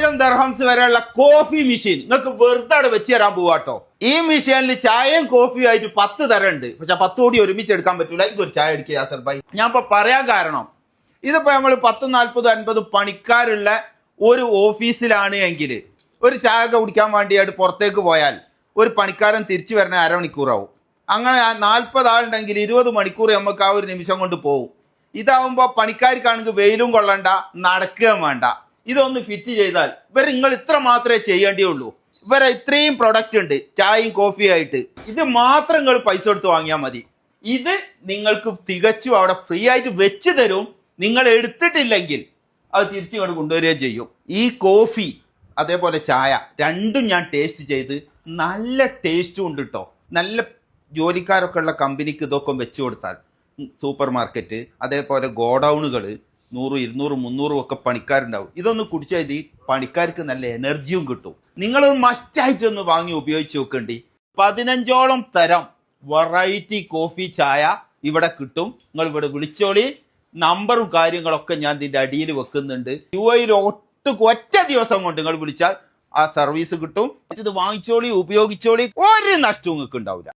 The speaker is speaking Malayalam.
1000 ദിർഹംസ് വരെയുള്ള കോഫി മെഷീൻ നിങ്ങൾക്ക് വെറുതെ വെച്ച് തരാൻ പോവാട്ടോ. ഈ മെഷീനിൽ ചായയും കോഫിയും ആയിട്ട് 10 തരം ഉണ്ട്. പക്ഷെ 10 കൂടി ഒരുമിച്ച് എടുക്കാൻ പറ്റൂല. എനിക്കൊരു ചായ അടിക്കുക യാസർ ഭായി. ഞാൻ ഇപ്പൊ പറയാൻ കാരണം, ഇതിപ്പോ നമ്മൾ 10, 40, 50 പണിക്കാരുള്ള ഒരു ഓഫീസിലാണ് എങ്കിൽ ഒരു ചായ കുടിക്കാൻ വേണ്ടിയായിട്ട് പുറത്തേക്ക് പോയാൽ ഒരു പണിക്കാരൻ തിരിച്ചു വരണ അരമണിക്കൂറാവും. അങ്ങനെ 40 ആളുണ്ടെങ്കിൽ 20 മണിക്കൂർ നമുക്ക് ആ ഒരു നിമിഷം കൊണ്ട് പോകും. ഇതാവുമ്പോൾ പണിക്കാർക്കാണെങ്കിൽ വെയിലും കൊള്ളണ്ട, നടക്കുകയും വേണ്ട. ഇതൊന്ന് ഫിറ്റ് ചെയ്താൽ നിങ്ങൾ ഇത്ര മാത്രമേ ചെയ്യേണ്ടിയുള്ളൂ. ഇവരെ ഇത്രയും പ്രൊഡക്റ്റ് ഉണ്ട് ചായയും കോഫിയും ആയിട്ട്. ഇത് മാത്രം നിങ്ങൾ പൈസ കൊടുത്ത് വാങ്ങിയാൽ മതി. ഇത് നിങ്ങൾക്ക് തികച്ചും അവിടെ ഫ്രീ ആയിട്ട് വെച്ച് തരും. നിങ്ങൾ എടുത്തിട്ടില്ലെങ്കിൽ അത് തിരിച്ചിങ്ങോട്ട് കൊണ്ടുവരികയും ചെയ്യും. ഈ കോഫി അതേപോലെ ചായ രണ്ടും ഞാൻ ടേസ്റ്റ് ചെയ്ത് നല്ല ടേസ്റ്റും ഉണ്ട് കേട്ടോ. നല്ല ജോലിക്കാരൊക്കെ ഉള്ള കമ്പനിക്ക് ഇതൊക്കെ വെച്ച് കൊടുത്താൽ, സൂപ്പർ മാർക്കറ്റ് അതേപോലെ ഗോഡൗണുകൾ 100, 200, 300 ഒക്കെ പണിക്കാരുണ്ടാവും. ഇതൊന്ന് കുടിച്ചാൽ ഈ പണിക്കാർക്ക് നല്ല എനർജിയും കിട്ടും. നിങ്ങൾ മസ്റ്റായിട്ടൊന്ന് വാങ്ങി ഉപയോഗിച്ച് നോക്കണ്ടി. 15ഓളം തരം വെറൈറ്റി കോഫി ചായ ഇവിടെ കിട്ടും. നിങ്ങൾ ഇവിടെ വിളിച്ചോളി. നമ്പറും കാര്യങ്ങളൊക്കെ ഞാൻ ഇതിന്റെ അടിയിൽ വെക്കുന്നുണ്ട്. UAE ഒറ്റ ദിവസം കൊണ്ട് നിങ്ങൾ വിളിച്ചാൽ ആ സർവീസ് കിട്ടും. ഇത് വാങ്ങിച്ചോളി, ഉപയോഗിച്ചോളി. ഒരു നഷ്ടവും നിങ്ങൾക്ക് ഉണ്ടാവില്ല.